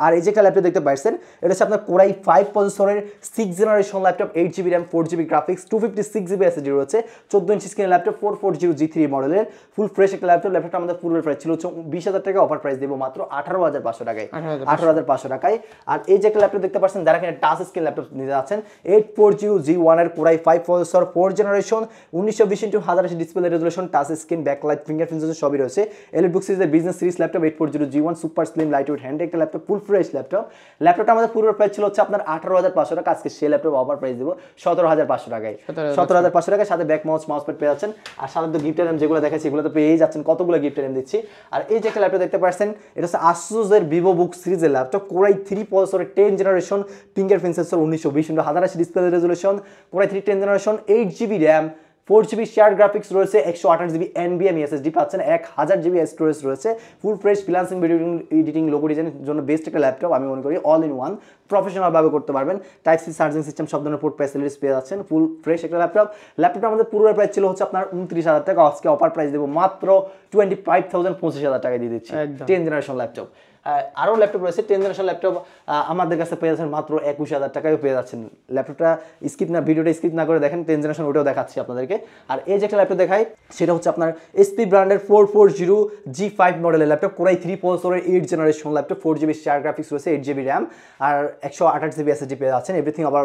আর এই যে একটা ল্যাপটপ দেখতে পাচ্ছেন, এটা হচ্ছে আপনার কোরাই 5 প্রসেসরের 6th generation laptop, 8GB RAM, 4GB graphics, 256GB SSD রয়েছে, 14 ইঞ্চি স্ক্রিনের ল্যাপটপ, 440 G3 মডেলের, ফুল ফ্রেশ একটা ল্যাপটপ। ল্যাপটপটা আমাদের পূর্বের প্রাইস ছিল হচ্ছে 20,000 টাকা, অফার প্রাইস দেবো মাত্র 18,500 টাকায়। 18,500 টাকায়। আর এই যে একটা ল্যাপটপ দেখতে পাচ্ছেন, যারা কিনা টাচ স্ক্রিন ল্যাপটপ নিতে যাচ্ছেন, 840 G1 এর core i 5 processor, 4th generation, 1920x1080 display resolution, touch screen, backlight, fingerprint সবই রয়েছে। এলিট বুক সিরিজের business series laptop, 840 G1 super slim light weight hand একটা ল্যাপটপ, ফুল ফ্রেশ ল্যাপটপ। ল্যাপটপটা আমাদের পূর্বের প্রাইস ছিল হচ্ছে আপনার 18,500 টাকা, আজকে সেই ল্যাপটপ অফার প্রাইস দেবো 17,500 টাকায়। 17,500 টাকায় সাথে ব্যাক মাউস প্যাড পেয়ে যাচ্ছেন। আর সাধারণত গিফট আইটেম যেগুলো দেখাচ্ছি এগুলো তো পেয়েই যাচ্ছেন, কতগুলো গিফট আইটেম দিচ্ছি। আর এই যে একটা ল্যাপটপ দেখতে পাচ্ছেন, এটা হচ্ছে আসুসের ভিভো বুক সিরিজের ল্যাপটপ, কোরাই 3 প্রসেসরের 10th generation, fingerprint sensor, 1920x1080 display resolution, core i 3 10th generation, 8GB RAM, 4GB share graphics রয়েছে, 128GB NVMe SSD পাচ্ছেন, 1000GB স্টোরেজ রয়েছে, full fresh freelancing, video editing, logo ডিজাইনের জন্য বেস্ট একটা ল্যাপটপ আমি মনে করি। অল ইন ওয়ান, প্রফেশনাল ভাবে করতে পারবেন। টাইপ সি চার্জিং সিস্টেম, সব ধরনের পোর্ট ফ্যাসিলিটিস পেয়ে যাচ্ছেন, ফুল ফ্রেশ একটা ল্যাপটপ। ল্যাপটপটা আমাদের পুরো প্রাইস ছিল হচ্ছে আপনার 29,000 টাকা, আজকে অফার প্রাইস দেবো মাত্র 25,000 25,000 টাকায় দিয়ে দিচ্ছি, 10th জেনারেশন ল্যাপটপ। আরও ল্যাপটপ রয়েছে 10th জেনারেশন ল্যাপটপ আমাদের কাছে পেয়ে যাচ্ছেন মাত্র 21,000 টাকায় পেয়ে যাচ্ছেন। ল্যাপটপটা ভিডিওটা স্কিপ না করে দেখেন, 10th জেনারেশন ওটাও দেখাচ্ছি আপনাদেরকে। আর এই যে একটা ল্যাপটপ দেখাই সেটা হচ্ছে আপনার এসপি ব্র্যান্ডের 440G5 মডেলের ল্যাপটপ, কোরাই 3 প্রসেসরের 8th generation laptop, 4GB star graphics রয়েছে, 8GB র্যাম আর 128GB SSD পেয়ে যাচ্ছেন। এভরিথিং আবার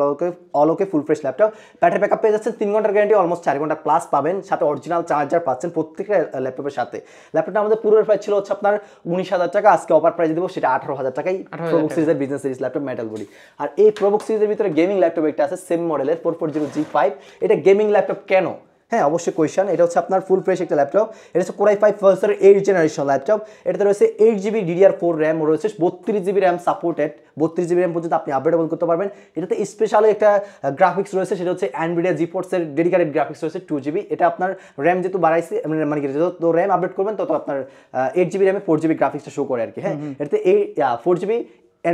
অলোকে full fresh laptop. Battery backup পেয়ে যাচ্ছেন 3 ঘন্টার গ্যারান্টি, অলমোস্ট 4 ঘন্টা প্লাস পাবেন, সাথে অরিজিনাল চার্জার পাচ্ছেন প্রত্যেকটা ল্যাপটপের সাথে। ল্যাপটপটা আমাদের পুরো প্রাইস ছিল হচ্ছে আপনার 19,000 টাকা, আজকে অফার প্রাইস দেবো সেটা 18,000 টাকায়। প্রোবুক সিরিজের business series laptop metal body. আর এই প্রোবুক সিরিজের ভিতরে গেমিং ল্যাপটপ একটা আছে সেম মডেলের 440G5। এটা গেমিং ল্যাপটপ কেন? হ্যাঁ অবশ্যই কোয়েশ্চেন। এটা হচ্ছে আপনার ফুল ফ্রেশ একটা ল্যাপটপ। এটা হচ্ছে কোরাই 5 প্রসেসরের 8th জেনারেশন ল্যাপটপ। এটাতে রয়েছে 8GB DDR4 র্যাম রয়েছে, 32GB RAM supported, 32GB RAM পর্যন্ত আপনি আপডেটেবল করতে পারবেন। এটাতে স্পেশালি একটা গ্রাফিক্স রয়েছে, সেটা হচ্ছে NVIDIA GeForce এর ডেডিকেটেড গ্রাফিক্স রয়েছে 2GB। এটা আপনার র্যাম যেহেতু বাড়াইছে মানে কি যত র্যাম আপডেট করবেন তত আপনার 8GB র্যামে 4GB গ্রাফিক্সটা শো করে আর কি। হ্যাঁ এটাতে 4GB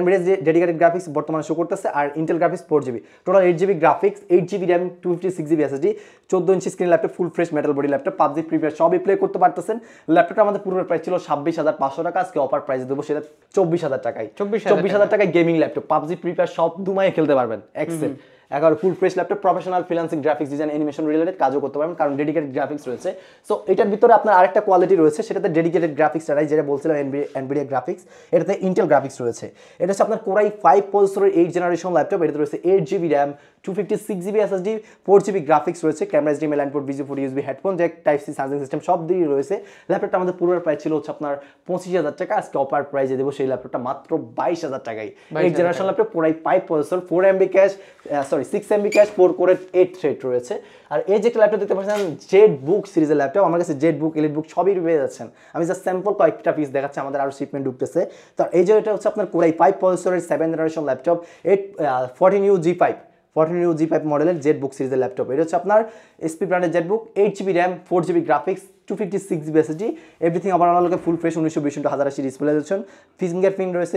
NVIDIA যে ডেডিকেটেড গ্রাফিক্স বর্তমানে শো করতেছে, আর Intel graphics 4GB, total 8GB graphics, 8GB RAM, 256GB SSD, 14 inch screen laptop, full fresh metal body laptop, PUBG free fire সবই প্লে করতে পারতেছেন। ল্যাপটপটা আমাদের পুরো প্রাইস ছিল 26,500 টাকা, আজকে অফার প্রাইস দেবো সেটা 24,000 টাকায়। 24,000 টাকায় gaming laptop, PUBG free fire সব দুমায় খেলতে পারবেন। এক্সেল এগারো ফুল fresh laptop, professional freelancing graphics design animation related কাজও করতে পারবেন কারণ ডেডিকেটেড গ্রাফিক্স রয়েছে। সো এটার ভিতরে আপনার আরেকটা কোয়ালিটি রয়েছে, সেটাতে ডেডিকেটেড গ্রাফিক্স ছাড়াই যেটা বলছিলাম NVIDIA গ্রাফিক্স, এটাতে ইন্টেল গ্রাফিক্স রয়েছে। এটা হচ্ছে আপনার কোরাই 5 প্রসেসরের 8th জেনারেশন ল্যাপটপ। এটাতে রয়েছে 8GB RAM, 256GB SSD, 4GB graphics রয়েছে, camera HDMI line port, VGA port, USB headphone jack, type C charging system সব দিয়ে রয়েছে। ল্যাপটপটা আমাদের পুরো প্রাইস ছিল হচ্ছে আপনার 25,000 টাকা, আজকে অফার প্রাইসে দেবো সেই ল্যাপটপটা মাত্র 22,000 টাকায়। 8th generation laptop, core i 5 processor, 4MB cash, 6MB cash, 4 কোরের 8 থ্রেড রয়েছে। আর এই যে একটা ল্যাপটপ দেখতে পাচ্ছেন জেড বুক সিরিজের ল্যাপটপ, আমার কাছে জেড বুক, এলিট বুক সবই পেয়ে যাচ্ছেন। আমি জাস্ট স্যাম্পল কয়েকটা পিস দেখাচ্ছি, আমাদের আরও শিপমেন্ট ঢুকতেছে। তো এই যে এটা হচ্ছে আপনার কোরাই 5 প্রসেসরের 7th generation laptop, 14U G5 মডেলের জেড বুক সিরিজের ল্যাপটপ। এটা হচ্ছে আপনার এসপি ব্র্যান্ডের Z book, 8GB RAM, 4GB graphics, 256GB SSD, everything আবার আলাদা full fresh 1920x1080 display resolution, fingerprint রয়েছে,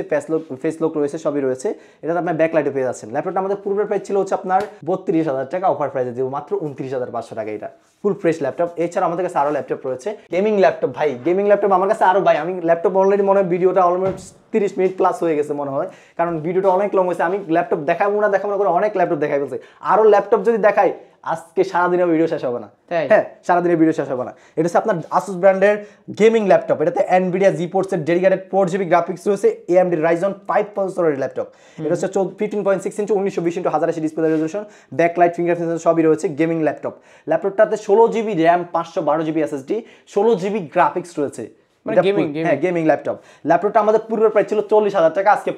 ফেস লক রয়েছে, সবই রয়েছে। এটা আপনার ব্যাকলাইটে পেয়ে যাচ্ছেন। ল্যাপটপটা আমাদের পূর্বের প্রাইস ছিল হচ্ছে আপনার 32,000 টাকা, অফার প্রাইসে দেবো মাত্র 29,500 টাকা। এটা ফুল ফ্রেশ ল্যাপটপ। এছাড়া আমাদের কাছে আরও ল্যাপটপ রয়েছে, গেমিং ল্যাপটপ। ভাই গেমিং ল্যাপটপ আমার কাছে আরও, ভাই আমি ল্যাপটপ অলরেডি মনে হয় ভিডিওটা অলমোস্ট 30 মিনিট প্লাস হয়ে গেছে মনে হয়, কারণ ভিডিওটা অনেক লং হয়েছে। আমি ল্যাপটপ দেখাবো না করে অনেক ল্যাপটপ দেখাই ফেলছে। আরও ল্যাপটপ যদি দেখাই আজকে সারাদিনের ভিডিও শেষ হবে না। হ্যাঁ সারাদিনের ভিডিও শেষ হবে না। এটা হচ্ছে আপনার আসুস ব্র্যান্ডের গেমিং ল্যাপটপ। এটাতে NVIDIA GeForce এর ডেডিকেটেড 4GB গ্রাফিক্স রয়েছে, AMD Ryzen 5 প্রসেসরের ল্যাপটপ। এটা হচ্ছে 15.6 inch 1920x1080 display resolution, backlight, fingerprint সবই রয়েছে। Gaming laptop. ল্যাপটপটাতে 16GB RAM, 512GB SSD, 16GB graphics রয়েছে। Gaming laptop. ল্যাপটপটা আমাদের পূর্বের প্রাইস ছিল 40,000 টাকা, আজকে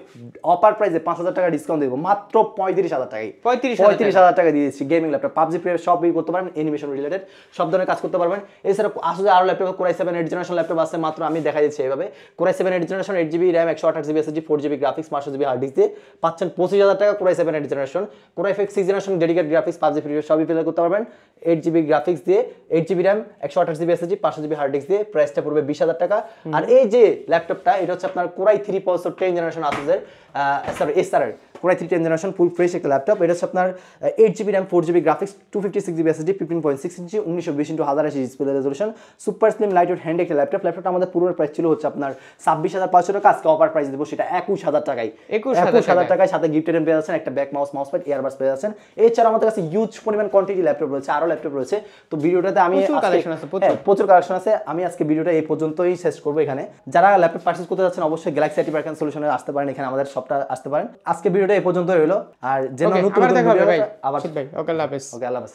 অফার প্রাইসে 5,000 টাকা ডিসকাউন্ট দেবো মাত্র 35,000 টাকায়। 35,000 টাকা দিয়েছি। গেমিং ল্যাপটপ, পাবজি প্লে সবই করতে পারবেন, অ্যানিমেশন রিলেটেড সব ধরনের কাজ করতে পারবেন। এছাড়া আসলে আরও laptop, core i 7 8th generation laptop আছে, মাত্র আমি দেখা দিচ্ছি এইভাবে। Core i 7 8th generation, 8GB RAM, 128GB SSD, 4GB graphics, 500GB hard disk দিয়ে পাচ্ছেন 25,000 টাকা। Core i 7 8th generation, core i 5 6th generation dedicated graphics, PUBG free সবই প্লে করতে পারবেন, 8GB গ্রাফিক্স দিয়ে, 8GB RAM, 128GB SSD, 500GB hard disk দিয়ে, প্রাইসটা পড়বে 20,000 টাকা। আর এই যে ল্যাপটপটা, এটা হচ্ছে আপনার কোরাই 3 প্রসেসর 10th জেনারেশন আসুসের এসআর core i 3 10th generation full fresh একটা ল্যাপটপ। এটা হচ্ছে আপনার 8GB RAM, 4GB graphics, 256GB SSD, 15.6 inch 1920x1080 display resolution, super slim light weight hand একটা ল্যাপটপ। ল্যাপটপটা আমাদের পুরো প্রাইস ছিল হচ্ছে আপনার 26,500 টাকা, আজকে অফার প্রাইস দেবো সেটা 21,000 টাকায়। 21,000 টাকায় সাথে গিফট আইটেম পেয়ে যাচ্ছেন, একটা ব্যাক মাউস প্যাড, ইয়ারবাডস পেয়ে যাচ্ছেন। এছাড়া আমাদের কাছে হিউজ পরিমাণ কোয়ান্টিটি ল্যাপটপ রয়েছে, আরও ল্যাপটপ রয়েছে। তো ভিডিওটাতে আমি প্রচুর কালেকশন আছে। আমি আজকে ভিডিওটা এই পর্যন্তই শেষ করবো। এখানে যারা ল্যাপটপ পারচেজ করতে যাচ্ছেন অবশ্যই গ্যালাক্সি আইটি পার্ক সলিউশনে আসতে পারেন, এখানে আমাদের সবটা আসতে পারেন। আজকে ভিডিওটা এই পর্যন্ত রইলো। আর যেন নতুন ভিডিও আবার, ওকে আল্লাহ হাফেজ।